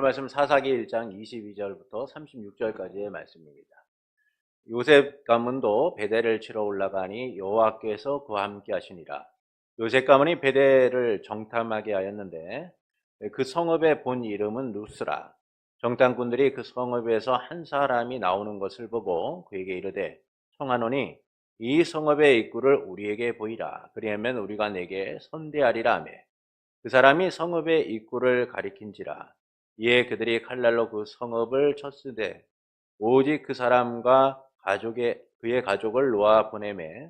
말씀 사사기 1장 22절부터 36절까지의 말씀입니다. 요셉 가문도 베델을 치러 올라가니 여호와께서 그와 함께 하시니라. 요셉 가문이 베델을 정탐하게 하였는데 그 성읍의 본 이름은 루스라. 정탐꾼들이 그 성읍에서 한 사람이 나오는 것을 보고 그에게 이르되 청하노니 이 성읍의 입구를 우리에게 보이라. 그리하면 우리가 내게 선대하리라 하며 그 사람이 성읍의 입구를 가리킨지라. 이에 그들이 칼날로 그 성읍을 쳤으되 오직 그 사람과 그의 가족을 놓아 보내매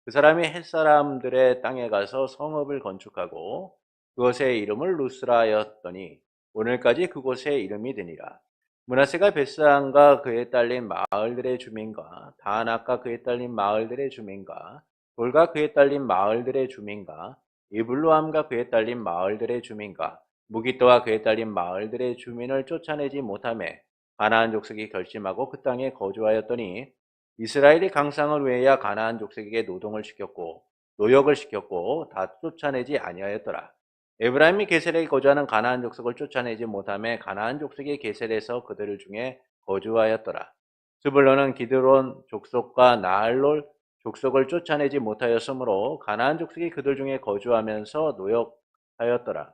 그 사람이 햇사람들의 땅에 가서 성읍을 건축하고 그것의 이름을 루스라였더니 오늘까지 그곳의 이름이 되니라. 므낫세가 벳산과 그에 딸린 마을들의 주민과 다낙과 그에 딸린 마을들의 주민과 돌과 그에 딸린 마을들의 주민과 이블루함과 그에 딸린 마을들의 주민과 무기토와 그에 딸린 마을들의 주민을 쫓아내지 못하매 가나안 족속이 결심하고 그 땅에 거주하였더니 이스라엘이 강상을 외야 가나안 족속에게 노동을 시켰고 노역을 시켰고 다 쫓아내지 아니하였더라. 에브라임이 게셀에 거주하는 가나안 족속을 쫓아내지 못하매 가나안 족속이 게셀에서 그들 중에 거주하였더라. 스불론은 기드론 족속과 나알롤 족속을 쫓아내지 못하였으므로 가나안 족속이 그들 중에 거주하면서 노역하였더라.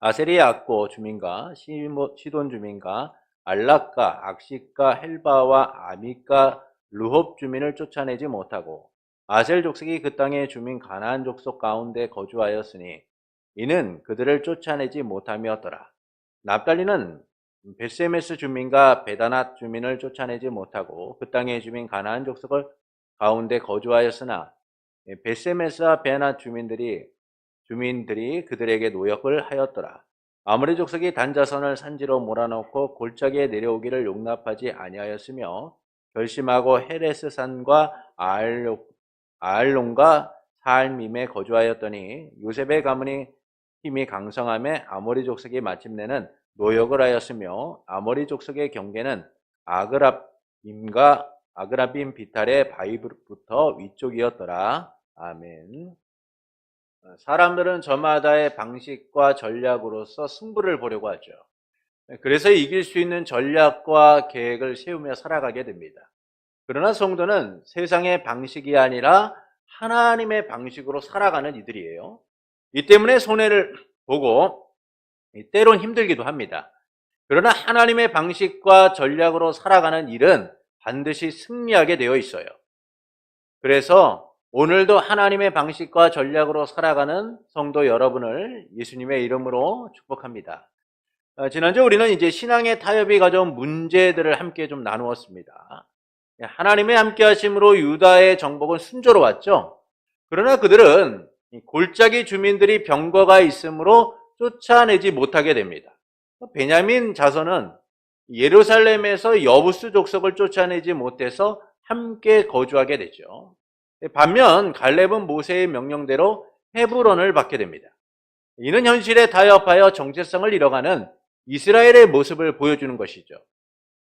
아셀이 악고 주민과 시돈 주민과 알락과 악식과 헬바와 아믹과 루홉 주민을 쫓아내지 못하고 아셀 족속이 그 땅의 주민 가나안 족속 가운데 거주하였으니 이는 그들을 쫓아내지 못함이었더라. 납달리는 베세메스 주민과 베다낫 주민을 쫓아내지 못하고 그 땅의 주민 가나안 족속을 가운데 거주하였으나 베세메스와 베다낫 주민들이 그들에게 노역을 하였더라. 아모리 족속이 단자선을 산지로 몰아넣고 골짜기에 내려오기를 용납하지 아니하였으며 결심하고 헤레스 산과 아알론과 살밈에 거주하였더니 요셉의 가문이 힘이 강성함에 아모리 족속이 마침내는 노역을 하였으며 아모리 족속의 경계는 아그라빔 비탈의 바위부터 위쪽이었더라. 아멘. 사람들은 저마다의 방식과 전략으로서 승부를 보려고 하죠. 그래서 이길 수 있는 전략과 계획을 세우며 살아가게 됩니다. 그러나 성도는 세상의 방식이 아니라 하나님의 방식으로 살아가는 이들이에요. 이 때문에 손해를 보고 때론 힘들기도 합니다. 그러나 하나님의 방식과 전략으로 살아가는 일은 반드시 승리하게 되어 있어요. 그래서 오늘도 하나님의 방식과 전략으로 살아가는 성도 여러분을 예수님의 이름으로 축복합니다. 지난주 우리는 이제 신앙의 타협이 가져온 문제들을 함께 좀 나누었습니다. 하나님의 함께 하심으로 유다의 정복은 순조로웠죠. 그러나 그들은 골짜기 주민들이 병거가 있으므로 쫓아내지 못하게 됩니다. 베냐민 자손은 예루살렘에서 여부스 족속을 쫓아내지 못해서 함께 거주하게 되죠. 반면 갈렙은 모세의 명령대로 헤브론을 받게 됩니다. 이는 현실에 타협하여 정체성을 잃어가는 이스라엘의 모습을 보여주는 것이죠.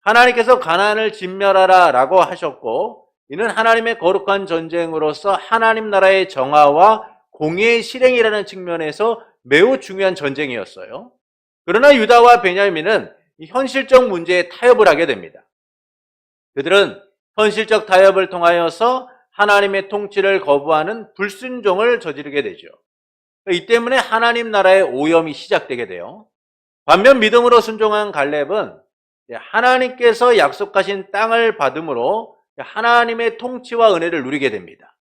하나님께서 가나안을 진멸하라 라고 하셨고 이는 하나님의 거룩한 전쟁으로서 하나님 나라의 정화와 공의의 실행이라는 측면에서 매우 중요한 전쟁이었어요. 그러나 유다와 베냐민은 이 현실적 문제에 타협을 하게 됩니다. 그들은 현실적 타협을 통하여서 하나님의 통치를 거부하는 불순종을 저지르게 되죠. 이 때문에 하나님 나라의 오염이 시작되게 돼요. 반면 믿음으로 순종한 갈렙은 하나님께서 약속하신 땅을 받음으로 하나님의 통치와 은혜를 누리게 됩니다.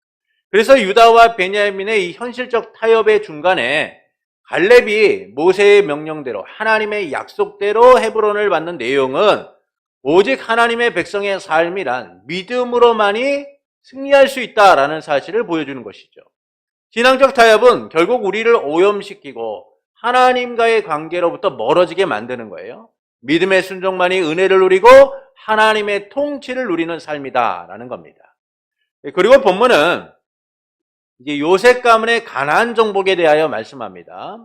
그래서 유다와 베냐민의 이 현실적 타협의 중간에 갈렙이 모세의 명령대로 하나님의 약속대로 헤브론을 받는 내용은 오직 하나님의 백성의 삶이란 믿음으로만이 승리할 수 있다라는 사실을 보여주는 것이죠. 신앙적 타협은 결국 우리를 오염시키고 하나님과의 관계로부터 멀어지게 만드는 거예요. 믿음의 순종만이 은혜를 누리고 하나님의 통치를 누리는 삶이다라는 겁니다. 그리고 본문은 이제 요셉 가문의 가나안 정복에 대하여 말씀합니다.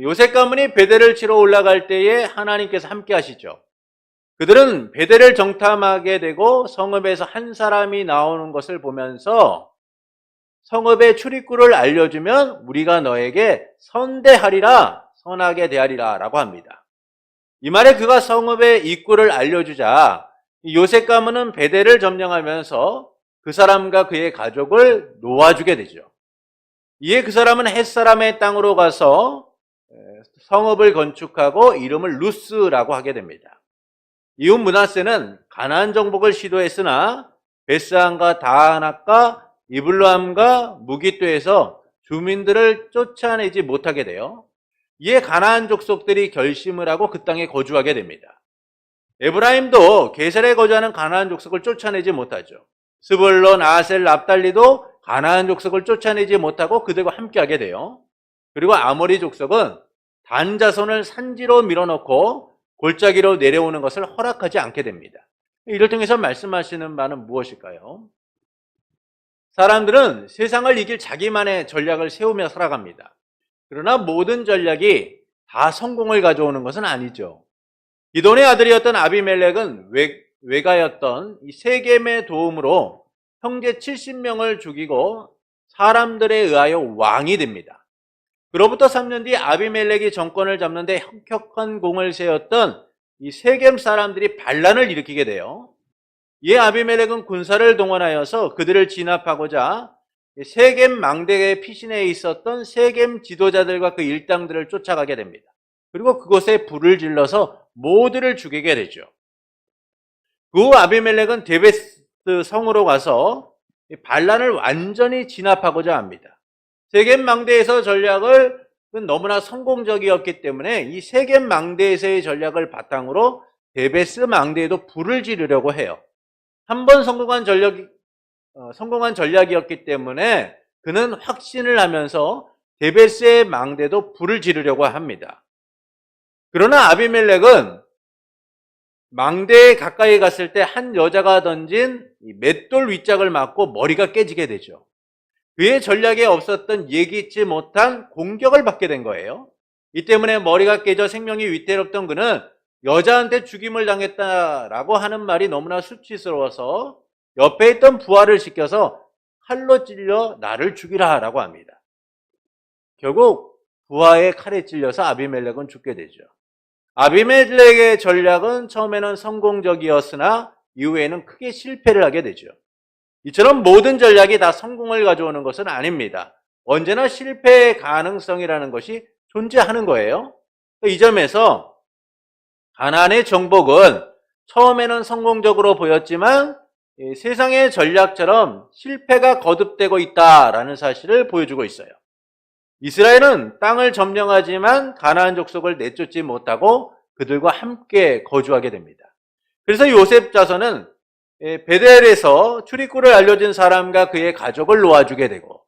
요셉 가문이 베델을 치러 올라갈 때에 하나님께서 함께 하시죠. 그들은 베델을 정탐하게 되고 성읍에서 한 사람이 나오는 것을 보면서 성읍의 출입구를 알려주면 우리가 너에게 선대하리라, 선하게 대하리라 라고 합니다. 이 말에 그가 성읍의 입구를 알려주자 요셉 가문은 베델을 점령하면서 그 사람과 그의 가족을 놓아주게 되죠. 이에 그 사람은 햇사람의 땅으로 가서 성읍을 건축하고 이름을 루스라고 하게 됩니다. 이후 므낫세는 가나안 정복을 시도했으나 베스안과 다안악과 이블로함과 무깃도에서 주민들을 쫓아내지 못하게 돼요. 이에 가나안 족속들이 결심을 하고 그 땅에 거주하게 됩니다. 에브라임도 게셀에 거주하는 가나안 족속을 쫓아내지 못하죠. 스불론, 아셀, 납달리도 가나안 족속을 쫓아내지 못하고 그들과 함께하게 돼요. 그리고 아모리 족속은 단 자손을 산지로 밀어넣고 골짜기로 내려오는 것을 허락하지 않게 됩니다. 이를 통해서 말씀하시는 바는 무엇일까요? 사람들은 세상을 이길 자기만의 전략을 세우며 살아갑니다. 그러나 모든 전략이 다 성공을 가져오는 것은 아니죠. 기돈의 아들이었던 아비멜렉은 외가였던 이 세겜의 도움으로 형제 70명을 죽이고 사람들에 의하여 왕이 됩니다. 그로부터 3년 뒤 아비멜렉이 정권을 잡는 데 혁혁한 공을 세웠던 이 세겜 사람들이 반란을 일으키게 돼요. 이에 아비멜렉은 군사를 동원하여서 그들을 진압하고자 세겜 망대의 피신에 있었던 세겜 지도자들과 그 일당들을 쫓아가게 됩니다. 그리고 그곳에 불을 질러서 모두를 죽이게 되죠. 그 후 아비멜렉은 데베스 성으로 가서 반란을 완전히 진압하고자 합니다. 세겜 망대에서 전략을 너무나 성공적이었기 때문에 이 세겜 망대에서의 전략을 바탕으로 데베스 망대에도 불을 지르려고 해요. 한 번 성공한 전략이었기 때문에 그는 확신을 하면서 데베스의 망대도 불을 지르려고 합니다. 그러나 아비멜렉은 망대에 가까이 갔을 때 한 여자가 던진 맷돌 윗짝을 맞고 머리가 깨지게 되죠. 그의 전략에 없었던 예기치 못한 공격을 받게 된 거예요. 이 때문에 머리가 깨져 생명이 위태롭던 그는 여자한테 죽임을 당했다라고 하는 말이 너무나 수치스러워서 옆에 있던 부하를 시켜서 칼로 찔려 나를 죽이라 라고 합니다. 결국 부하의 칼에 찔려서 아비멜렉은 죽게 되죠. 아비멜렉의 전략은 처음에는 성공적이었으나 이후에는 크게 실패를 하게 되죠. 이처럼 모든 전략이 다 성공을 가져오는 것은 아닙니다. 언제나 실패의 가능성이라는 것이 존재하는 거예요. 이 점에서 가나안의 정복은 처음에는 성공적으로 보였지만 세상의 전략처럼 실패가 거듭되고 있다라는 사실을 보여주고 있어요. 이스라엘은 땅을 점령하지만 가나안 족속을 내쫓지 못하고 그들과 함께 거주하게 됩니다. 그래서 요셉 자손은 베델에서 출입구를 알려준 사람과 그의 가족을 놓아주게 되고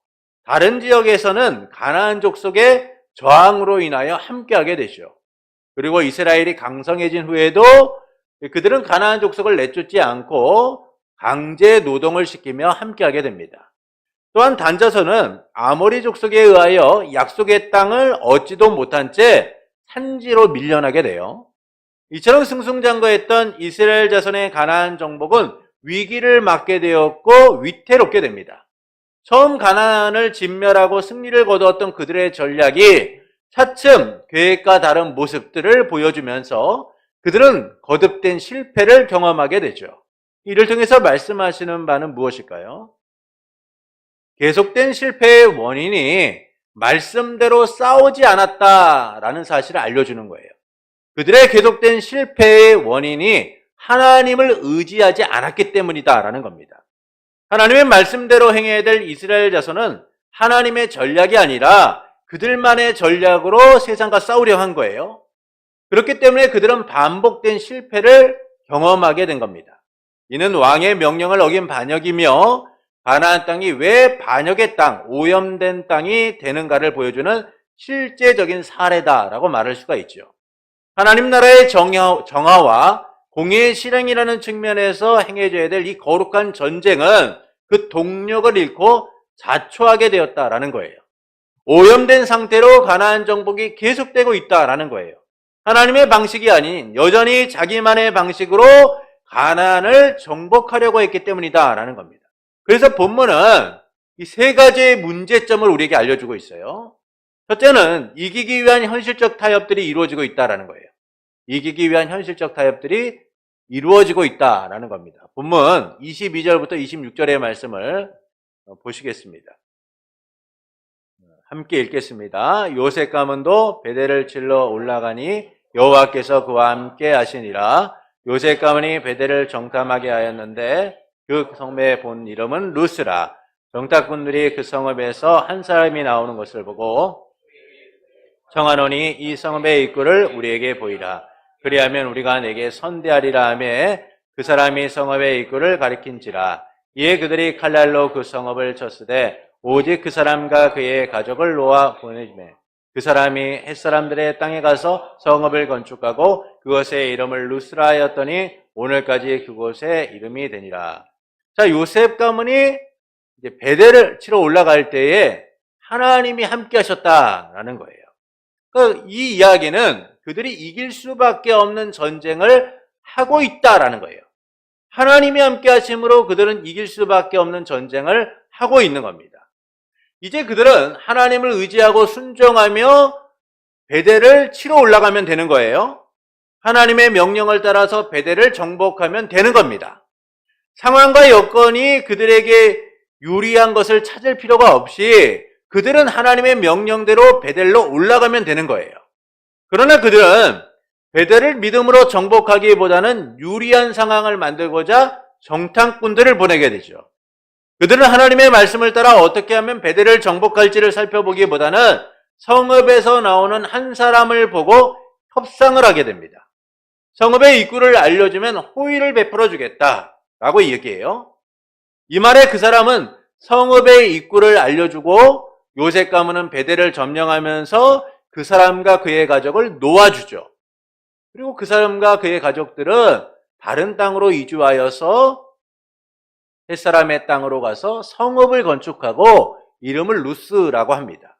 다른 지역에서는 가나안 족속의 저항으로 인하여 함께하게 되죠. 그리고 이스라엘이 강성해진 후에도 그들은 가나안 족속을 내쫓지 않고 강제 노동을 시키며 함께하게 됩니다. 또한 단자손은 아모리 족속에 의하여 약속의 땅을 얻지도 못한 채 산지로 밀려나게 돼요. 이처럼 승승장구했던 이스라엘 자손의 가나안 정복은 위기를 맞게 되었고 위태롭게 됩니다. 처음 가나안을 진멸하고 승리를 거두었던 그들의 전략이 차츰 계획과 다른 모습들을 보여주면서 그들은 거듭된 실패를 경험하게 되죠. 이를 통해서 말씀하시는 바는 무엇일까요? 계속된 실패의 원인이 말씀대로 싸우지 않았다라는 사실을 알려주는 거예요. 그들의 계속된 실패의 원인이 하나님을 의지하지 않았기 때문이다라는 겁니다. 하나님의 말씀대로 행해야 될 이스라엘 자손은 하나님의 전략이 아니라 그들만의 전략으로 세상과 싸우려 한 거예요. 그렇기 때문에 그들은 반복된 실패를 경험하게 된 겁니다. 이는 왕의 명령을 어긴 반역이며 가나안 땅이 왜 반역의 땅, 오염된 땅이 되는가를 보여주는 실제적인 사례다라고 말할 수가 있죠. 하나님 나라의 정화와 공의의 실행이라는 측면에서 행해져야 될 이 거룩한 전쟁은 그 동력을 잃고 자초하게 되었다라는 거예요. 오염된 상태로 가나안 정복이 계속되고 있다라는 거예요. 하나님의 방식이 아닌 여전히 자기만의 방식으로 가나안을 정복하려고 했기 때문이다라는 겁니다. 그래서 본문은 이 세 가지의 문제점을 우리에게 알려주고 있어요. 첫째는 이기기 위한 현실적 타협들이 이루어지고 있다라는 거예요. 이기기 위한 현실적 타협들이 이루어지고 있다라는 겁니다. 본문 22절부터 26절의 말씀을 보시겠습니다. 함께 읽겠습니다. 요셉 가문도 베델을 칠러 올라가니 여호와께서 그와 함께 하시니라. 요셉 가문이 베델을 정탐하게 하였는데 그 성읍의 본 이름은 루스라. 정탐꾼들이 그 성읍에서 한 사람이 나오는 것을 보고 청하노니 이 성읍의 입구를 우리에게 보이라. 그리하면 우리가 내게 선대하리라 하며 그 사람이 성읍의 입구를 가리킨지라. 이에 그들이 칼날로 그 성읍을 쳤으되 오직 그 사람과 그의 가족을 놓아 보내주매 그 사람이 햇사람들의 땅에 가서 성읍을 건축하고 그것의 이름을 루스라 하였더니 오늘까지 그곳의 이름이 되니라. 자, 요셉 가문이 이제 베델을 치러 올라갈 때에 하나님이 함께 하셨다라는 거예요. 그러니까 이 이야기는 그들이 이길 수밖에 없는 전쟁을 하고 있다라는 거예요. 하나님이 함께 하심으로 그들은 이길 수밖에 없는 전쟁을 하고 있는 겁니다. 이제 그들은 하나님을 의지하고 순종하며 베델을 치러 올라가면 되는 거예요. 하나님의 명령을 따라서 베델을 정복하면 되는 겁니다. 상황과 여건이 그들에게 유리한 것을 찾을 필요가 없이 그들은 하나님의 명령대로 베델로 올라가면 되는 거예요. 그러나 그들은 베델을 믿음으로 정복하기보다는 유리한 상황을 만들고자 정탐꾼들을 보내게 되죠. 그들은 하나님의 말씀을 따라 어떻게 하면 베델을 정복할지를 살펴보기보다는 성읍에서 나오는 한 사람을 보고 협상을 하게 됩니다. 성읍의 입구를 알려주면 호의를 베풀어 주겠다라고 얘기해요. 이 말에 그 사람은 성읍의 입구를 알려주고 요셉 가문은 베델을 점령하면서 그 사람과 그의 가족을 놓아주죠. 그리고 그 사람과 그의 가족들은 다른 땅으로 이주하여서 햇사람의 땅으로 가서 성읍을 건축하고 이름을 루스라고 합니다.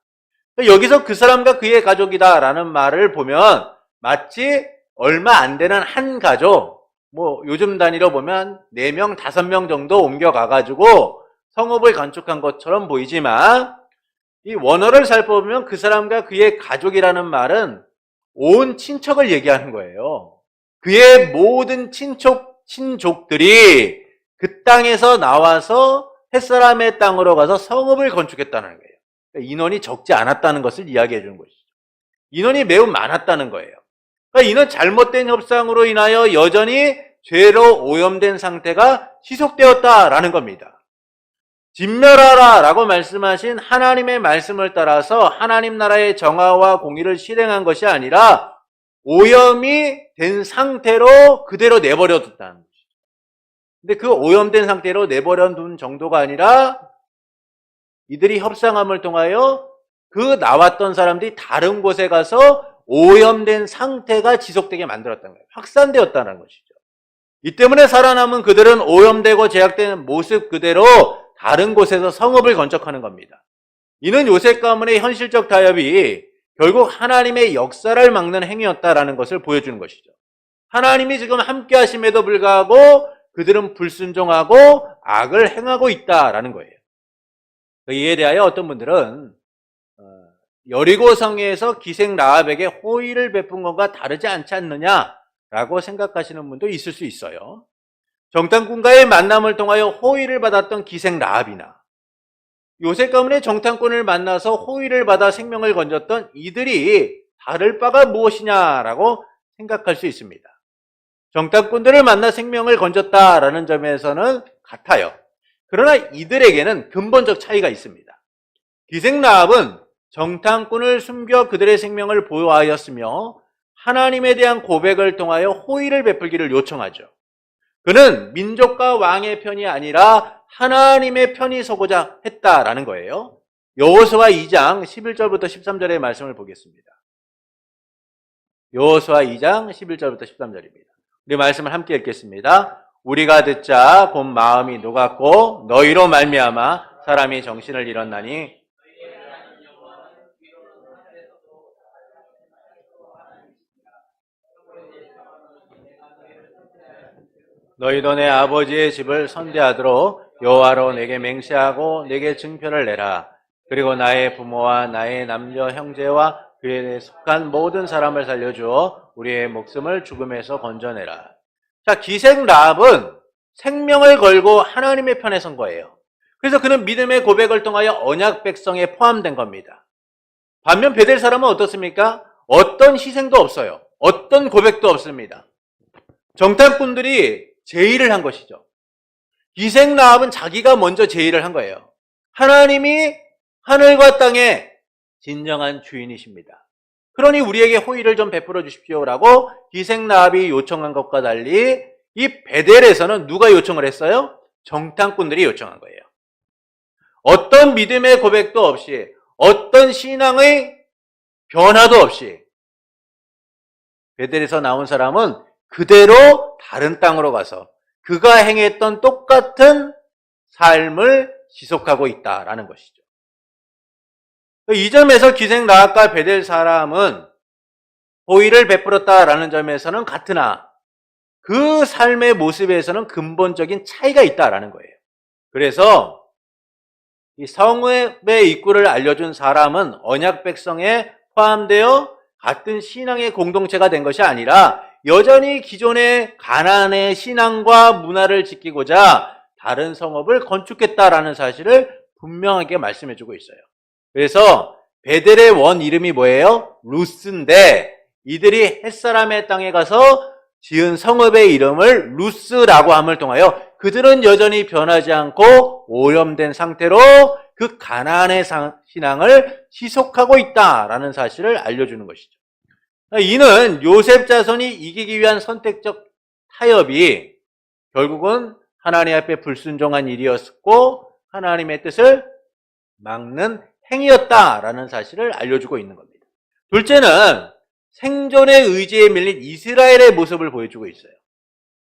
여기서 그 사람과 그의 가족이다라는 말을 보면 마치 얼마 안 되는 한 가족, 요즘 단위로 보면 4명, 5명 정도 옮겨가가지고 성읍을 건축한 것처럼 보이지만 이 원어를 살펴보면 그 사람과 그의 가족이라는 말은 온 친척을 얘기하는 거예요. 그의 모든 친족들이 그 땅에서 나와서 햇사람의 땅으로 가서 성읍을 건축했다는 거예요. 그러니까 인원이 적지 않았다는 것을 이야기해 주는 것이죠. 인원이 매우 많았다는 거예요. 그러니까 이는 잘못된 협상으로 인하여 여전히 죄로 오염된 상태가 지속되었다라는 겁니다. 진멸하라 라고 말씀하신 하나님의 말씀을 따라서 하나님 나라의 정화와 공의를 실행한 것이 아니라 오염이 된 상태로 그대로 내버려 뒀다는 것이죠. 근데 그 오염된 상태로 내버려 둔 정도가 아니라 이들이 협상함을 통하여 그 나왔던 사람들이 다른 곳에 가서 오염된 상태가 지속되게 만들었다는 거예요. 확산되었다는 것이죠. 이 때문에 살아남은 그들은 오염되고 제약된 모습 그대로 다른 곳에서 성읍을 건축하는 겁니다. 이는 요셉 가문의 현실적 타협이 결국 하나님의 역사를 막는 행위였다라는 것을 보여주는 것이죠. 하나님이 지금 함께 하심에도 불구하고 그들은 불순종하고 악을 행하고 있다라는 거예요. 이에 대하여 어떤 분들은 여리고 성에서 기생 라합에게 호의를 베푼 것과 다르지 않지 않느냐라고 생각하시는 분도 있을 수 있어요. 정탐꾼과의 만남을 통하여 호의를 받았던 기생 라합이나 요셉 가문의 정탐꾼을 만나서 호의를 받아 생명을 건졌던 이들이 다를 바가 무엇이냐라고 생각할 수 있습니다. 정탐꾼들을 만나 생명을 건졌다라는 점에서는 같아요. 그러나 이들에게는 근본적 차이가 있습니다. 기생 라합은 정탐꾼을 숨겨 그들의 생명을 보호하였으며 하나님에 대한 고백을 통하여 호의를 베풀기를 요청하죠. 그는 민족과 왕의 편이 아니라 하나님의 편이 서고자 했다라는 거예요. 여호수아 2장 11절부터 13절의 말씀을 보겠습니다. 여호수아 2장 11절부터 13절입니다. 우리 말씀을 함께 읽겠습니다. 우리가 듣자 곧 마음이 녹았고 너희로 말미암아 사람이 정신을 잃었나니 너희도 내 아버지의 집을 선대하도록 여호와로 내게 맹세하고 내게 증표를 내라. 그리고 나의 부모와 나의 남녀 형제와 그에 속한 모든 사람을 살려주어 우리의 목숨을 죽음에서 건져내라. 자, 기생 라합은 생명을 걸고 하나님의 편에 선 거예요. 그래서 그는 믿음의 고백을 통하여 언약 백성에 포함된 겁니다. 반면 베델 사람은 어떻습니까? 어떤 희생도 없어요. 어떤 고백도 없습니다. 정탐꾼들이 제의를 한 것이죠. 기생 라합은 자기가 먼저 제의를 한 거예요. 하나님이 하늘과 땅의 진정한 주인이십니다. 그러니 우리에게 호의를 좀 베풀어 주십시오라고 기생 라합이 요청한 것과 달리 이 베델에서는 누가 요청을 했어요? 정탐꾼들이 요청한 거예요. 어떤 믿음의 고백도 없이, 어떤 신앙의 변화도 없이 베델에서 나온 사람은 그대로 다른 땅으로 가서 그가 행했던 똑같은 삶을 지속하고 있다라는 것이죠. 이 점에서 기생 라합과 베델 사람은 호의를 베풀었다라는 점에서는 같으나 그 삶의 모습에서는 근본적인 차이가 있다라는 거예요. 그래서 이 성읍의 입구를 알려준 사람은 언약 백성에 포함되어 같은 신앙의 공동체가 된 것이 아니라 여전히 기존의 가나안의 신앙과 문화를 지키고자 다른 성읍을 건축했다라는 사실을 분명하게 말씀해주고 있어요. 그래서 베델의 원 이름이 뭐예요? 루스인데 이들이 햇사람의 땅에 가서 지은 성읍의 이름을 루스라고 함을 통하여 그들은 여전히 변하지 않고 오염된 상태로 그 가나안의 신앙을 지속하고 있다라는 사실을 알려주는 것이죠. 이는 요셉 자손이 이기기 위한 선택적 타협이 결국은 하나님 앞에 불순종한 일이었고 하나님의 뜻을 막는 행위였다라는 사실을 알려주고 있는 겁니다. 둘째는 생존의 의지에 밀린 이스라엘의 모습을 보여주고 있어요.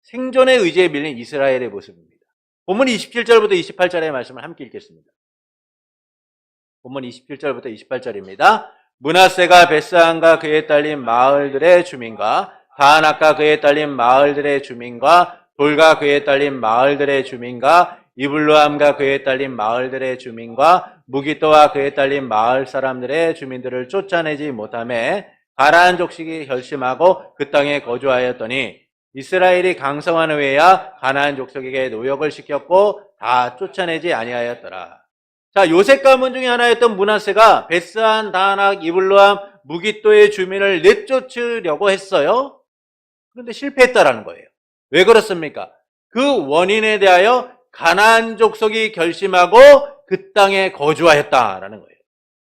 생존의 의지에 밀린 이스라엘의 모습입니다. 본문 27절부터 28절의 말씀을 함께 읽겠습니다. 본문 27절부터 28절입니다. 므낫세가 베스안과 그에 딸린 마을들의 주민과 다낙과 그에 딸린 마을들의 주민과 돌과 그에 딸린 마을들의 주민과 이블루함과 그에 딸린 마을들의 주민과 무기또와 그에 딸린 마을 사람들의 주민들을 쫓아내지 못하며 가나안 족속이 결심하고 그 땅에 거주하였더니 이스라엘이 강성한 후에야 가나안 족속에게 노역을 시켰고 다 쫓아내지 아니하였더라. 자, 요셉 가문 중에 하나였던 므낫세가 베스안, 다낙, 이블루함, 무기또의 주민을 내쫓으려고 했어요. 그런데 실패했다라는 거예요. 왜 그렇습니까? 그 원인에 대하여 가나안 족속이 결심하고 그 땅에 거주하였다라는 거예요.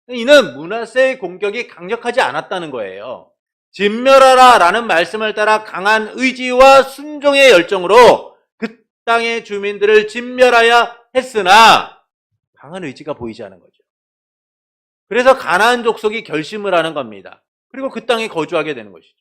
이는 므낫세의 공격이 강력하지 않았다는 거예요. 진멸하라라는 말씀을 따라 강한 의지와 순종의 열정으로 그 땅의 주민들을 진멸하여 했으나 강한 의지가 보이지 않은 거죠. 그래서 가나안 족속이 결심을 하는 겁니다. 그리고 그 땅에 거주하게 되는 것이죠.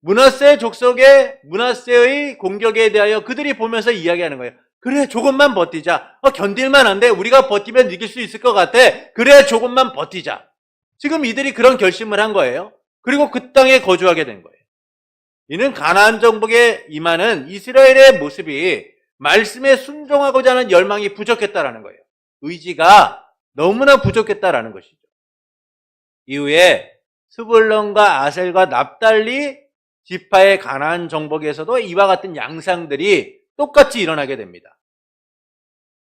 므낫세 족속의 므낫세의 공격에 대하여 그들이 보면서 이야기하는 거예요. 그래, 조금만 버티자. 견딜만 한데 우리가 버티면 이길 수 있을 것 같아. 그래, 조금만 버티자. 지금 이들이 그런 결심을 한 거예요. 그리고 그 땅에 거주하게 된 거예요. 이는 가나안 정복에 임하는 이스라엘의 모습이 말씀에 순종하고자 하는 열망이 부족했다라는 거예요. 의지가 너무나 부족했다라는 것이죠. 이후에 스불론과 아셀과 납달리 지파의 가나안 정복에서도 이와 같은 양상들이 똑같이 일어나게 됩니다.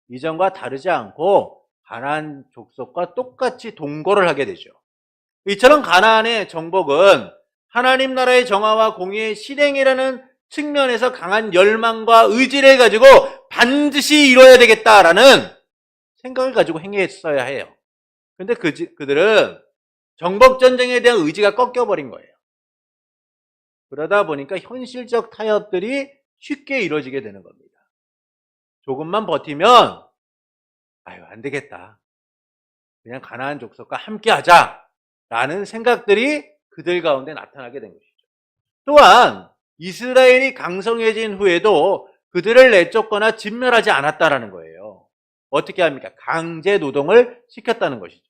이전과 다르지 않고 가나안 족속과 똑같이 동거를 하게 되죠. 이처럼 가나안의 정복은 하나님 나라의 정화와 공의의 실행이라는 측면에서 강한 열망과 의지를 가지고 반드시 이뤄야 되겠다라는 생각을 가지고 행했어야 해요. 그런데 그들은 정복전쟁에 대한 의지가 꺾여버린 거예요. 그러다 보니까 현실적 타협들이 쉽게 이루어지게 되는 겁니다. 조금만 버티면 안 되겠다. 그냥 가나안 족속과 함께 하자라는 생각들이 그들 가운데 나타나게 된 것이죠. 또한 이스라엘이 강성해진 후에도 그들을 내쫓거나 진멸하지 않았다라는 거예요. 어떻게 합니까? 강제 노동을 시켰다는 것이죠.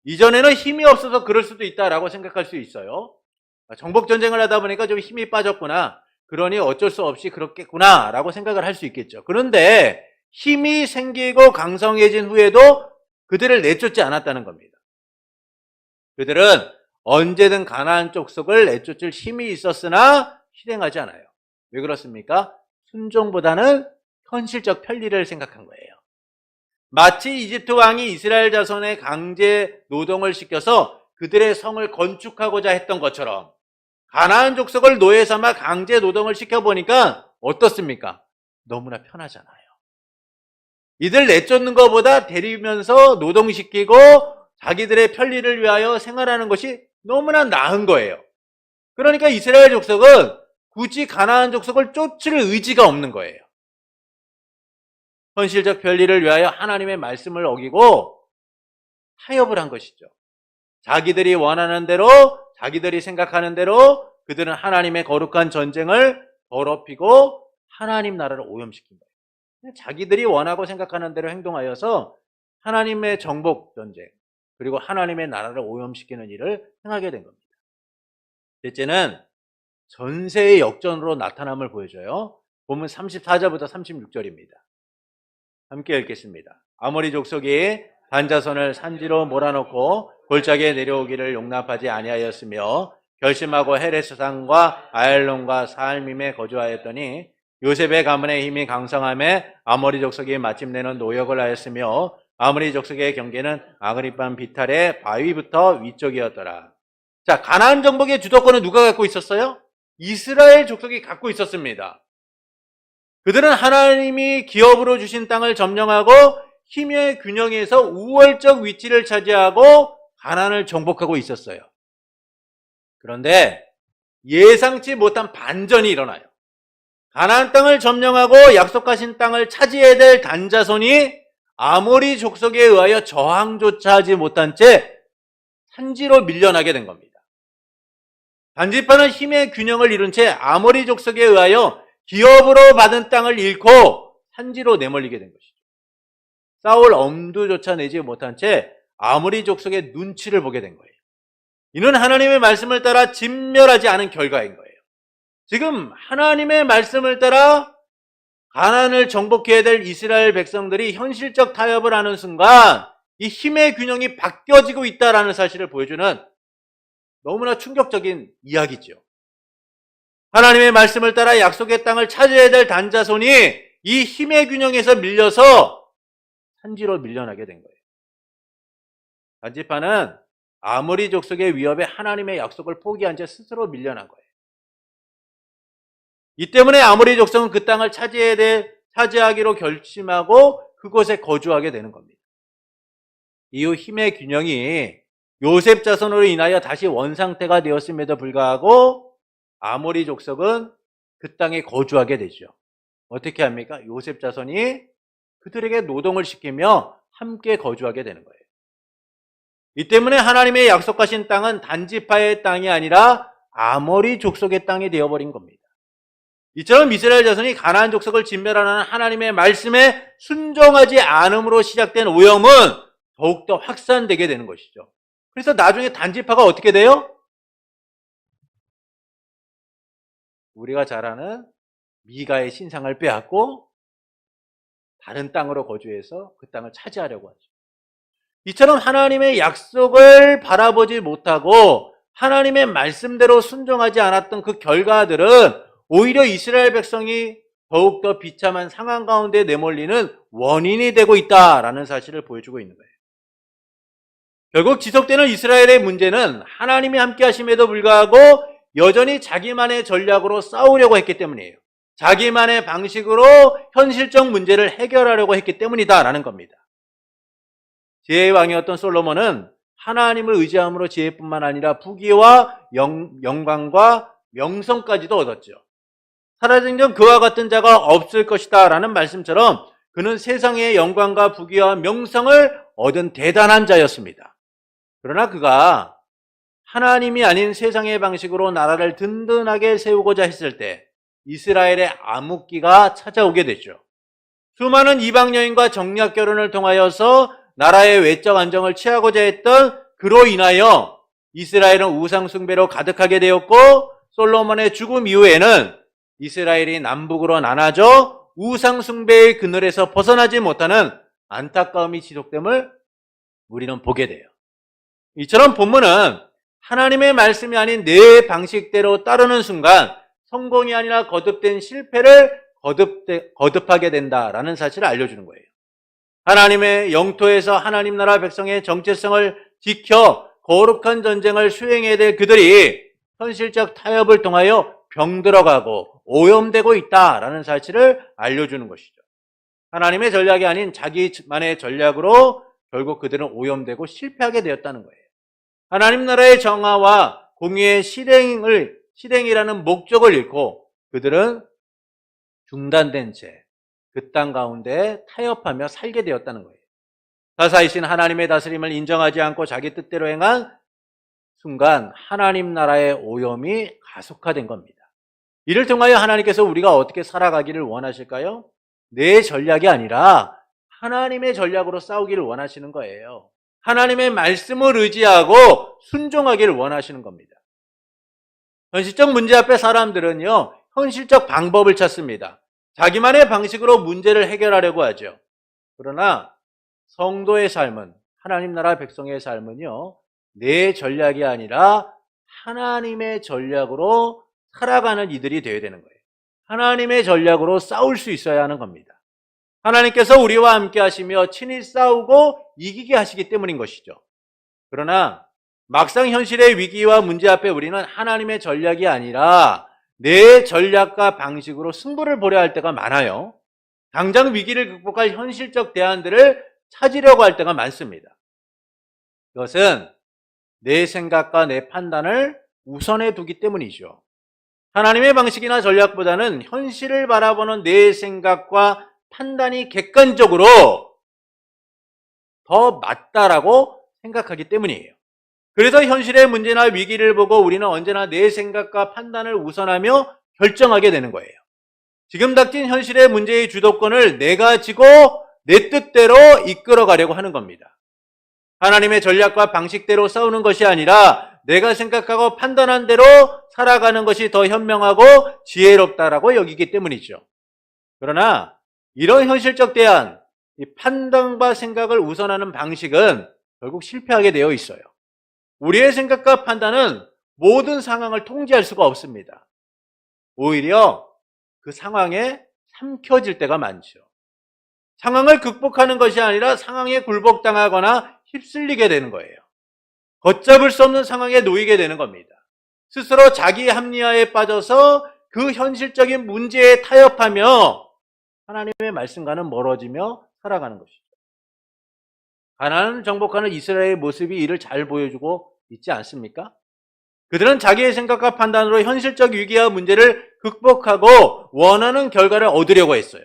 이전에는 힘이 없어서 그럴 수도 있다라고 생각할 수 있어요. 정복전쟁을 하다 보니까 좀 힘이 빠졌구나. 그러니 어쩔 수 없이 그렇겠구나 라고 생각을 할 수 있겠죠. 그런데 힘이 생기고 강성해진 후에도 그들을 내쫓지 않았다는 겁니다. 그들은 언제든 가나안 족속을 내쫓을 힘이 있었으나 실행하지 않아요. 왜 그렇습니까? 순종보다는 현실적 편리를 생각한 거예요. 마치 이집트 왕이 이스라엘 자손의 강제 노동을 시켜서 그들의 성을 건축하고자 했던 것처럼 가나안 족속을 노예 삼아 강제 노동을 시켜보니까 어떻습니까? 너무나 편하잖아요. 이들 내쫓는 것보다 데리면서 노동시키고 자기들의 편리를 위하여 생활하는 것이 너무나 나은 거예요. 그러니까 이스라엘 족속은 굳이 가나안 족속을 쫓을 의지가 없는 거예요. 현실적 편리를 위하여 하나님의 말씀을 어기고 타협을 한 것이죠. 자기들이 원하는 대로, 자기들이 생각하는 대로 그들은 하나님의 거룩한 전쟁을 더럽히고 하나님 나라를 오염시킨 거예요. 자기들이 원하고 생각하는 대로 행동하여서 하나님의 정복 전쟁, 그리고 하나님의 나라를 오염시키는 일을 행하게 된 겁니다. 셋째는 전세의 역전으로 나타남을 보여줘요. 본문 34절부터 36절입니다. 함께 읽겠습니다. 아모리 족속이 반자손을 산지로 몰아넣고 골짜기에 내려오기를 용납하지 아니하였으며 결심하고 헤레스산과 아엘론과 사알밈에 거주하였더니 요셉의 가문의 힘이 강성함에 아모리 족속이 마침내는 노역을 하였으며 아모리 족속의 경계는 아그리반 비탈의 바위부터 위쪽이었더라. 자, 가나안 정복의 주도권은 누가 갖고 있었어요? 이스라엘 족속이 갖고 있었습니다. 그들은 하나님이 기업으로 주신 땅을 점령하고 힘의 균형에서 우월적 위치를 차지하고 가나안을 정복하고 있었어요. 그런데 예상치 못한 반전이 일어나요. 가나안 땅을 점령하고 약속하신 땅을 차지해야 될 단자손이 아모리 족속에 의하여 저항조차 하지 못한 채 산지로 밀려나게 된 겁니다. 단지파는 힘의 균형을 이룬 채 아모리 족속에 의하여 기업으로 받은 땅을 잃고 산지로 내몰리게 된 것이죠. 싸울 엄두조차 내지 못한 채 아모리 족속의 눈치를 보게 된 거예요. 이는 하나님의 말씀을 따라 진멸하지 않은 결과인 거예요. 지금 하나님의 말씀을 따라 가나안을 정복해야 될 이스라엘 백성들이 현실적 타협을 하는 순간 이 힘의 균형이 바뀌어지고 있다는 사실을 보여주는 너무나 충격적인 이야기죠. 하나님의 말씀을 따라 약속의 땅을 차지해야 될 단자손이 이 힘의 균형에서 밀려서 산지로 밀려나게 된 거예요. 단지파는 아모리 족속의 위협에 하나님의 약속을 포기한 채 스스로 밀려난 거예요. 이 때문에 아모리 족속은 그 땅을 차지하기로 결심하고 그곳에 거주하게 되는 겁니다. 이후 힘의 균형이 요셉 자손으로 인하여 다시 원상태가 되었음에도 불구하고 아모리 족속은 그 땅에 거주하게 되죠. 어떻게 합니까? 요셉 자손이 그들에게 노동을 시키며 함께 거주하게 되는 거예요. 이 때문에 하나님의 약속하신 땅은 단지파의 땅이 아니라 아모리 족속의 땅이 되어버린 겁니다. 이처럼 이스라엘 자손이 가나안 족속을 진멸하는 하나님의 말씀에 순종하지 않음으로 시작된 오염은 더욱더 확산되게 되는 것이죠. 그래서 나중에 단지파가 어떻게 돼요? 우리가 잘 아는 미가의 신상을 빼앗고 다른 땅으로 거주해서 그 땅을 차지하려고 하죠. 이처럼 하나님의 약속을 바라보지 못하고 하나님의 말씀대로 순종하지 않았던 그 결과들은 오히려 이스라엘 백성이 더욱더 비참한 상황 가운데 내몰리는 원인이 되고 있다라는 사실을 보여주고 있는 거예요. 결국 지속되는 이스라엘의 문제는 하나님이 함께 하심에도 불구하고 여전히 자기만의 전략으로 싸우려고 했기 때문이에요. 자기만의 방식으로 현실적 문제를 해결하려고 했기 때문이다라는 겁니다. 지혜의 왕이었던 솔로몬은 하나님을 의지함으로 지혜뿐만 아니라 부귀와 영광과 명성까지도 얻었죠. 살아생 전 그와 같은 자가 없을 것이다 라는 말씀처럼 그는 세상의 영광과 부귀와 명성을 얻은 대단한 자였습니다. 그러나 그가 하나님이 아닌 세상의 방식으로 나라를 든든하게 세우고자 했을 때 이스라엘의 암흑기가 찾아오게 됐죠. 수많은 이방 여인과 정략 결혼을 통하여서 나라의 외적 안정을 취하고자 했던 그로 인하여 이스라엘은 우상 숭배로 가득하게 되었고 솔로몬의 죽음 이후에는 이스라엘이 남북으로 나눠져 우상 숭배의 그늘에서 벗어나지 못하는 안타까움이 지속됨을 우리는 보게 돼요. 이처럼 본문은 하나님의 말씀이 아닌 내 방식대로 따르는 순간 성공이 아니라 거듭된 실패를 거듭하게 된다라는 사실을 알려주는 거예요. 하나님의 영토에서 하나님 나라 백성의 정체성을 지켜 거룩한 전쟁을 수행해야 될 그들이 현실적 타협을 통하여 병들어가고 오염되고 있다라는 사실을 알려주는 것이죠. 하나님의 전략이 아닌 자기만의 전략으로 결국 그들은 오염되고 실패하게 되었다는 거예요. 하나님 나라의 정화와 공의의 실행이라는 목적을 잃고 그들은 중단된 채 그 땅 가운데 타협하며 살게 되었다는 거예요. 사사이신 하나님의 다스림을 인정하지 않고 자기 뜻대로 행한 순간 하나님 나라의 오염이 가속화된 겁니다. 이를 통하여 하나님께서 우리가 어떻게 살아가기를 원하실까요? 내 전략이 아니라 하나님의 전략으로 싸우기를 원하시는 거예요. 하나님의 말씀을 의지하고 순종하기를 원하시는 겁니다. 현실적 문제 앞에 사람들은요, 현실적 방법을 찾습니다. 자기만의 방식으로 문제를 해결하려고 하죠. 그러나 성도의 삶은, 하나님 나라 백성의 삶은요, 내 전략이 아니라 하나님의 전략으로 살아가는 이들이 되어야 되는 거예요. 하나님의 전략으로 싸울 수 있어야 하는 겁니다. 하나님께서 우리와 함께 하시며 친히 싸우고 이기게 하시기 때문인 것이죠. 그러나 막상 현실의 위기와 문제 앞에 우리는 하나님의 전략이 아니라 내 전략과 방식으로 승부를 보려 할 때가 많아요. 당장 위기를 극복할 현실적 대안들을 찾으려고 할 때가 많습니다. 그것은 내 생각과 내 판단을 우선해 두기 때문이죠. 하나님의 방식이나 전략보다는 현실을 바라보는 내 생각과 판단이 객관적으로 더 맞다라고 생각하기 때문이에요. 그래서 현실의 문제나 위기를 보고 우리는 언제나 내 생각과 판단을 우선하며 결정하게 되는 거예요. 지금 닥친 현실의 문제의 주도권을 내가 지고 내 뜻대로 이끌어가려고 하는 겁니다. 하나님의 전략과 방식대로 싸우는 것이 아니라 내가 생각하고 판단한 대로 살아가는 것이 더 현명하고 지혜롭다라고 여기기 때문이죠. 그러나 이런 현실적 대안, 이 판단과 생각을 우선하는 방식은 결국 실패하게 되어 있어요. 우리의 생각과 판단은 모든 상황을 통제할 수가 없습니다. 오히려 그 상황에 삼켜질 때가 많죠. 상황을 극복하는 것이 아니라 상황에 굴복당하거나 휩쓸리게 되는 거예요. 걷잡을 수 없는 상황에 놓이게 되는 겁니다. 스스로 자기 합리화에 빠져서 그 현실적인 문제에 타협하며 하나님의 말씀과는 멀어지며 살아가는 것이죠. 가나안을 정복하는 이스라엘의 모습이 이를 잘 보여주고 있지 않습니까? 그들은 자기의 생각과 판단으로 현실적 위기와 문제를 극복하고 원하는 결과를 얻으려고 했어요.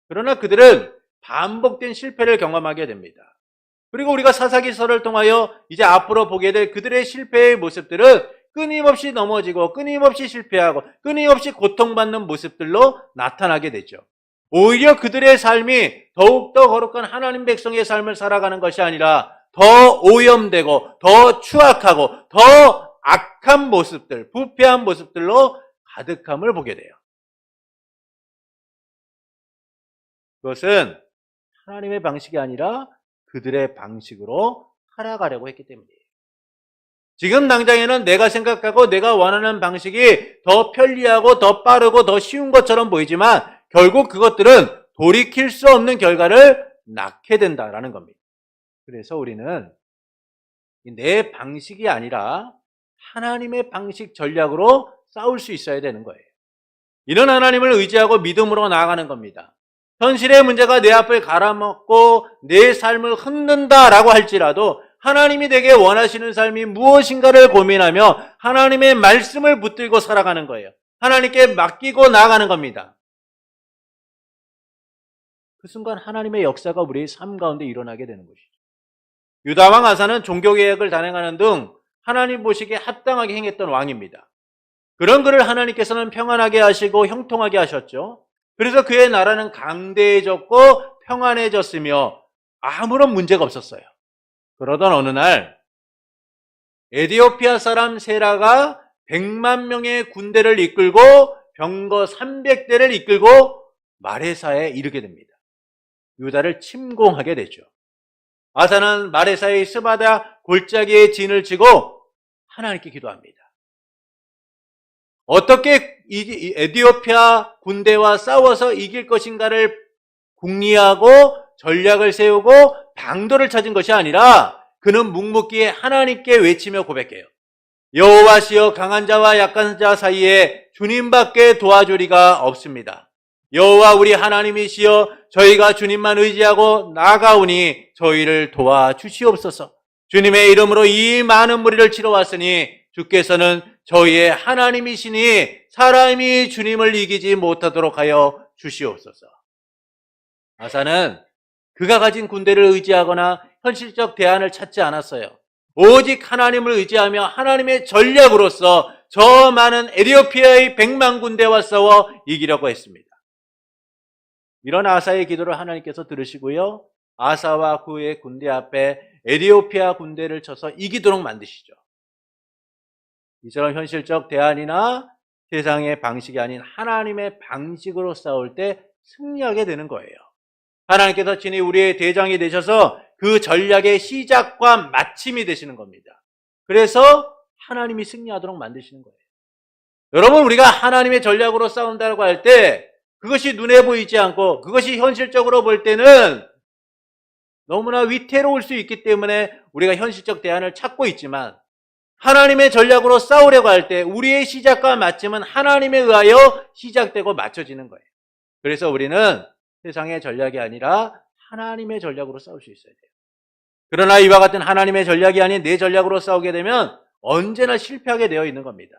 그러나 그들은 반복된 실패를 경험하게 됩니다. 그리고 우리가 사사기서를 통하여 이제 앞으로 보게 될 그들의 실패의 모습들은 끊임없이 넘어지고 끊임없이 실패하고 끊임없이 고통받는 모습들로 나타나게 되죠. 오히려 그들의 삶이 더욱더 거룩한 하나님 백성의 삶을 살아가는 것이 아니라 더 오염되고 더 추악하고 더 악한 모습들, 부패한 모습들로 가득함을 보게 돼요. 그것은 하나님의 방식이 아니라 그들의 방식으로 살아가려고 했기 때문이에요. 지금 당장에는 내가 생각하고 내가 원하는 방식이 더 편리하고 더 빠르고 더 쉬운 것처럼 보이지만 결국 그것들은 돌이킬 수 없는 결과를 낳게 된다라는 겁니다. 그래서 우리는 내 방식이 아니라 하나님의 방식 전략으로 싸울 수 있어야 되는 거예요. 이런 하나님을 의지하고 믿음으로 나아가는 겁니다. 현실의 문제가 내 앞을 갈아먹고 내 삶을 흔든다라고 할지라도 하나님이 내게 원하시는 삶이 무엇인가를 고민하며 하나님의 말씀을 붙들고 살아가는 거예요. 하나님께 맡기고 나아가는 겁니다. 그 순간 하나님의 역사가 우리의 삶 가운데 일어나게 되는 것이죠. 유다왕 아사는 종교개혁을 단행하는 등 하나님 보시기에 합당하게 행했던 왕입니다. 그런 그를 하나님께서는 평안하게 하시고 형통하게 하셨죠. 그래서 그의 나라는 강대해졌고 평안해졌으며 아무런 문제가 없었어요. 그러던 어느 날 에티오피아 사람 세라가 100만 명의 군대를 이끌고 병거 300대를 이끌고 마레사에 이르게 됩니다. 유다를 침공하게 되죠. 아사는 마레사의 스바다 골짜기에 진을 치고 하나님께 기도합니다. 어떻게 에티오피아 군대와 싸워서 이길 것인가를 궁리하고 전략을 세우고 방도를 찾은 것이 아니라 그는 묵묵히 하나님께 외치며 고백해요. 여호와시여, 강한 자와 약한 자 사이에 주님밖에 도와주리가 없습니다. 여호와 우리 하나님이시여, 저희가 주님만 의지하고 나아가오니 저희를 도와주시옵소서. 주님의 이름으로 이 많은 무리를 치러 왔으니 주께서는 저희의 하나님이시니 사람이 주님을 이기지 못하도록 하여 주시옵소서. 아사는 그가 가진 군대를 의지하거나 현실적 대안을 찾지 않았어요. 오직 하나님을 의지하며 하나님의 전략으로서 저 많은 에티오피아의 100만 군대와 싸워 이기려고 했습니다. 이런 아사의 기도를 하나님께서 들으시고요, 아사와 그의 군대 앞에 에티오피아 군대를 쳐서 이기도록 만드시죠. 이처럼 현실적 대안이나 세상의 방식이 아닌 하나님의 방식으로 싸울 때 승리하게 되는 거예요. 하나님께서 친히 우리의 대장이 되셔서 그 전략의 시작과 마침이 되시는 겁니다. 그래서 하나님이 승리하도록 만드시는 거예요. 여러분, 우리가 하나님의 전략으로 싸운다고 할 때 그것이 눈에 보이지 않고 그것이 현실적으로 볼 때는 너무나 위태로울 수 있기 때문에 우리가 현실적 대안을 찾고 있지만, 하나님의 전략으로 싸우려고 할 때 우리의 시작과 마침은 하나님에 의하여 시작되고 맞춰지는 거예요. 그래서 우리는 세상의 전략이 아니라 하나님의 전략으로 싸울 수 있어야 돼요. 그러나 이와 같은 하나님의 전략이 아닌 내 전략으로 싸우게 되면 언제나 실패하게 되어 있는 겁니다.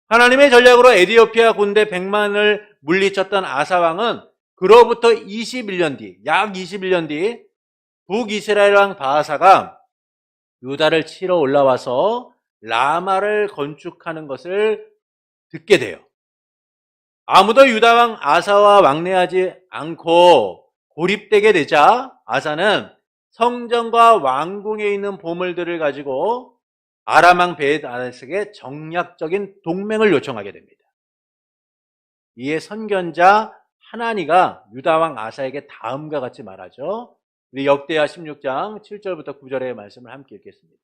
하나님의 전략으로 에티오피아 군대 100만을 물리쳤던 아사왕은 그로부터 21년 뒤, 약 21년 뒤 북이스라엘 왕 바하사가 유다를 치러 올라와서 라마를 건축하는 것을 듣게 돼요. 아무도 유다 왕 아사와 왕래하지 않고 고립되게 되자 아사는 성전과 왕궁에 있는 보물들을 가지고 아람 왕 베드아닷에게 정략적인 동맹을 요청하게 됩니다. 이에 선견자 하나니가 유다 왕 아사에게 다음과 같이 말하죠. 우리 역대하 16장 7절부터 9절의 말씀을 함께 읽겠습니다.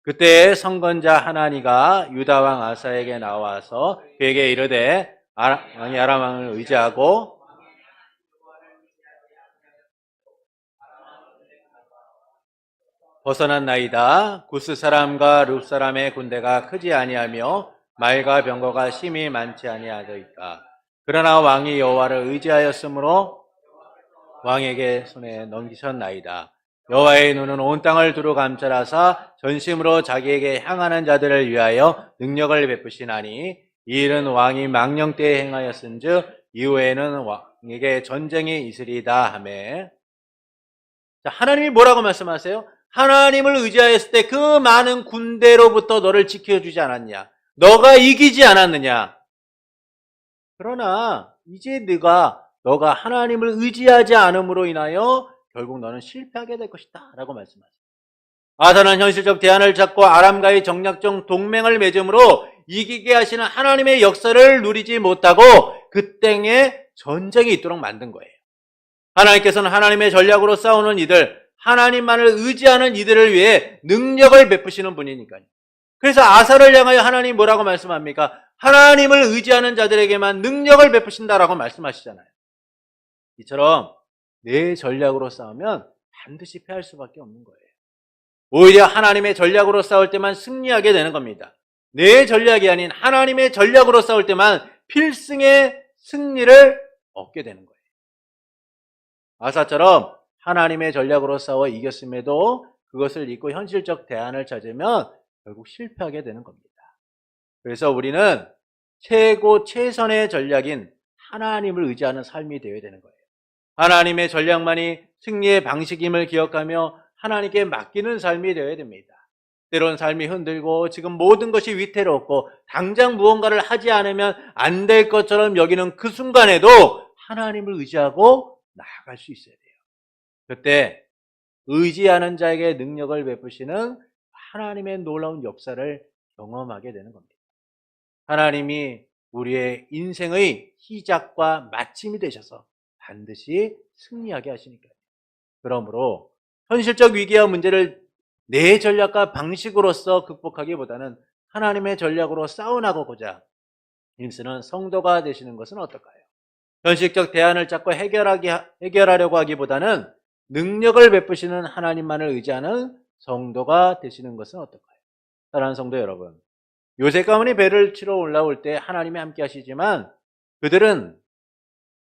그때 선건자 하나니가 유다 왕 아사에게 나와서 그에게 이르되 왕이 아람 왕을 의지하고 벗어났나이다. 구스 사람과 룹 사람의 군대가 크지 아니하며 말과 병거가 심히 많지 아니하더이까. 그러나 왕이 여호와를 의지하였으므로 왕에게 손에 넘기셨나이다. 여호와의 눈은 온 땅을 두루 감찰하사 전심으로 자기에게 향하는 자들을 위하여 능력을 베푸시나니 이 일은 왕이 망령 때에 행하였은즉 이후에는 왕에게 전쟁이 있으리다 하매. 자, 하나님이 뭐라고 말씀하세요? 하나님을 의지하였을 때 그 많은 군대로부터 너를 지켜주지 않았냐? 너가 이기지 않았느냐? 그러나 이제 너가 하나님을 의지하지 않음으로 인하여 결국 너는 실패하게 될 것이다 라고 말씀하세요. 아사는 현실적 대안을 찾고 아람과의 정략적 동맹을 맺음으로 이기게 하시는 하나님의 역사를 누리지 못하고 그 땅에 전쟁이 있도록 만든 거예요. 하나님께서는 하나님의 전략으로 싸우는 이들, 하나님만을 의지하는 이들을 위해 능력을 베푸시는 분이니까요. 그래서 아사를 향하여 하나님이 뭐라고 말씀합니까? 하나님을 의지하는 자들에게만 능력을 베푸신다라고 말씀하시잖아요. 이처럼 내 전략으로 싸우면 반드시 패할 수밖에 없는 거예요. 오히려 하나님의 전략으로 싸울 때만 승리하게 되는 겁니다. 내 전략이 아닌 하나님의 전략으로 싸울 때만 필승의 승리를 얻게 되는 거예요. 아사처럼 하나님의 전략으로 싸워 이겼음에도 그것을 잊고 현실적 대안을 찾으면 결국 실패하게 되는 겁니다. 그래서 우리는 최선의 전략인 하나님을 의지하는 삶이 되어야 되는 거예요. 하나님의 전략만이 승리의 방식임을 기억하며 하나님께 맡기는 삶이 되어야 됩니다. 때론 삶이 흔들고 지금 모든 것이 위태롭고 당장 무언가를 하지 않으면 안 될 것처럼 여기는 그 순간에도 하나님을 의지하고 나아갈 수 있어야 돼요. 그때 의지하는 자에게 능력을 베푸시는 하나님의 놀라운 역사를 경험하게 되는 겁니다. 하나님이 우리의 인생의 시작과 마침이 되셔서 반드시 승리하게 하시니까요. 그러므로 현실적 위기와 문제를 내 전략과 방식으로서 극복하기보다는 하나님의 전략으로 싸워나가고자 힘쓰는 성도가 되시는 것은 어떨까요? 현실적 대안을 찾고 해결하려고 하기보다는 능력을 베푸시는 하나님만을 의지하는 성도가 되시는 것은 어떨까요? 사랑하는 성도 여러분, 요셉 가문이 배를 치러 올라올 때 하나님이 함께 하시지만 그들은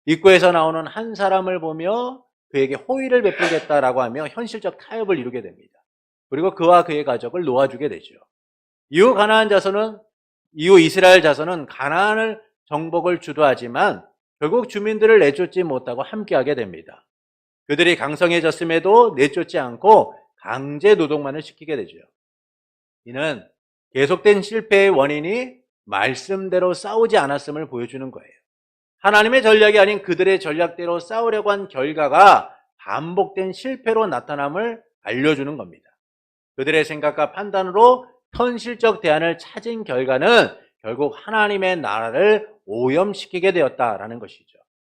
입구에서 나오는 한 사람을 보며 그에게 호의를 베풀겠다라고 하며 현실적 타협을 이루게 됩니다. 그리고 그와 그의 가족을 놓아주게 되죠. 이후 이스라엘 자손은 가나안을 정복을 주도하지만 결국 주민들을 내쫓지 못하고 함께하게 됩니다. 그들이 강성해졌음에도 내쫓지 않고 강제 노동만을 시키게 되죠. 이는 계속된 실패의 원인이 말씀대로 싸우지 않았음을 보여주는 거예요. 하나님의 전략이 아닌 그들의 전략대로 싸우려고 한 결과가 반복된 실패로 나타남을 알려주는 겁니다. 그들의 생각과 판단으로 현실적 대안을 찾은 결과는 결국 하나님의 나라를 오염시키게 되었다라는 것이죠.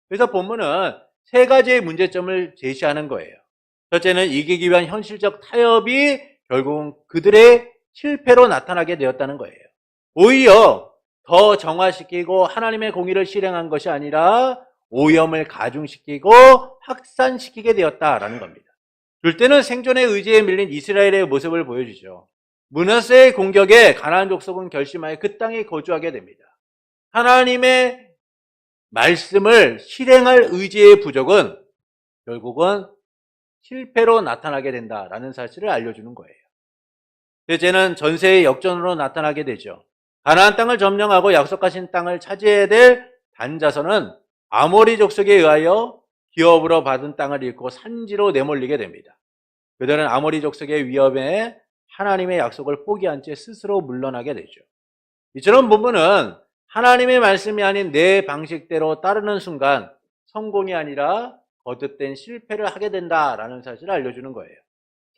그래서 본문은 세 가지의 문제점을 제시하는 거예요. 첫째는 이기기 위한 현실적 타협이 결국은 그들의 실패로 나타나게 되었다는 거예요. 오히려 더 정화시키고 하나님의 공의를 실행한 것이 아니라 오염을 가중시키고 확산시키게 되었다라는 겁니다. 둘째는 생존의 의지에 밀린 이스라엘의 모습을 보여주죠. 므낫세의 공격에 가나안 족속은 결심하여 그 땅에 거주하게 됩니다. 하나님의 말씀을 실행할 의지의 부족은 결국은 실패로 나타나게 된다라는 사실을 알려주는 거예요. 셋째는 전세의 역전으로 나타나게 되죠. 가나안 땅을 점령하고 약속하신 땅을 차지해야 될 단자손은 아모리 족속에 의하여 기업으로 받은 땅을 잃고 산지로 내몰리게 됩니다. 그들은 아모리 족속의 위협에 하나님의 약속을 포기한 채 스스로 물러나게 되죠. 이처럼 본문은 하나님의 말씀이 아닌 내 방식대로 따르는 순간 성공이 아니라 거듭된 실패를 하게 된다라는 사실을 알려주는 거예요.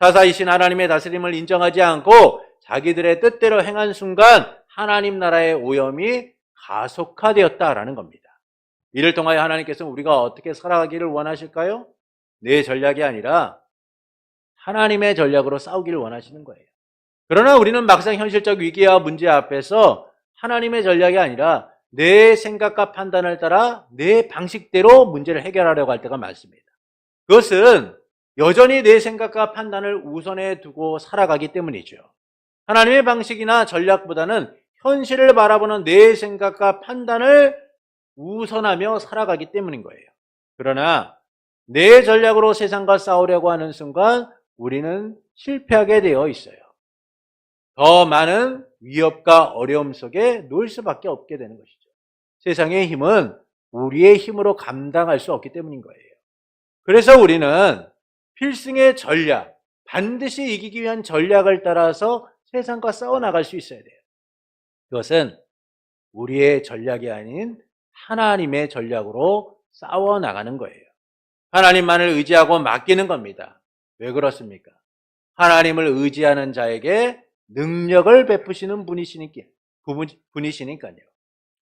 사사이신 하나님의 다스림을 인정하지 않고 자기들의 뜻대로 행한 순간 하나님 나라의 오염이 가속화되었다라는 겁니다. 이를 통하여 하나님께서는 우리가 어떻게 살아가기를 원하실까요? 내 전략이 아니라 하나님의 전략으로 싸우기를 원하시는 거예요. 그러나 우리는 막상 현실적 위기와 문제 앞에서 하나님의 전략이 아니라 내 생각과 판단을 따라 내 방식대로 문제를 해결하려고 할 때가 많습니다. 그것은 여전히 내 생각과 판단을 우선에 두고 살아가기 때문이죠. 하나님의 방식이나 전략보다는 현실을 바라보는 내 생각과 판단을 우선하며 살아가기 때문인 거예요. 그러나 내 전략으로 세상과 싸우려고 하는 순간 우리는 실패하게 되어 있어요. 더 많은 위협과 어려움 속에 놓일 수밖에 없게 되는 것이죠. 세상의 힘은 우리의 힘으로 감당할 수 없기 때문인 거예요. 그래서 우리는 필승의 전략, 반드시 이기기 위한 전략을 따라서 세상과 싸워나갈 수 있어야 돼요. 그것은 우리의 전략이 아닌 하나님의 전략으로 싸워나가는 거예요. 하나님만을 의지하고 맡기는 겁니다. 왜 그렇습니까? 하나님을 의지하는 자에게 능력을 베푸시는 분이시니까요.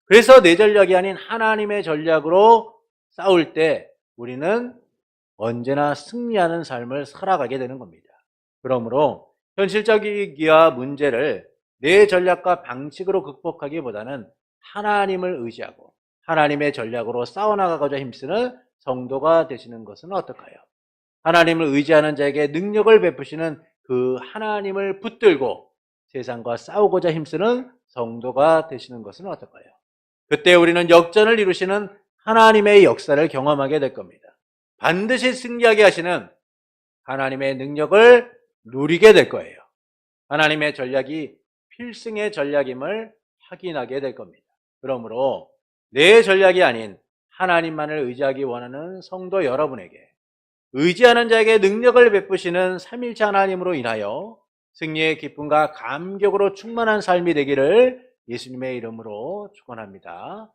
그래서 내 전략이 아닌 하나님의 전략으로 싸울 때 우리는 언제나 승리하는 삶을 살아가게 되는 겁니다. 그러므로 현실적 위기와 문제를 내 전략과 방식으로 극복하기보다는 하나님을 의지하고 하나님의 전략으로 싸워나가고자 힘쓰는 성도가 되시는 것은 어떨까요? 하나님을 의지하는 자에게 능력을 베푸시는 그 하나님을 붙들고 세상과 싸우고자 힘쓰는 성도가 되시는 것은 어떨까요? 그때 우리는 역전을 이루시는 하나님의 역사를 경험하게 될 겁니다. 반드시 승리하게 하시는 하나님의 능력을 누리게 될 거예요. 하나님의 전략이 필승의 전략임을 확인하게 될 겁니다. 그러므로 내 전략이 아닌 하나님만을 의지하기 원하는 성도 여러분에게 의지하는 자에게 능력을 베푸시는 삼위일체 하나님으로 인하여 승리의 기쁨과 감격으로 충만한 삶이 되기를 예수님의 이름으로 축원합니다.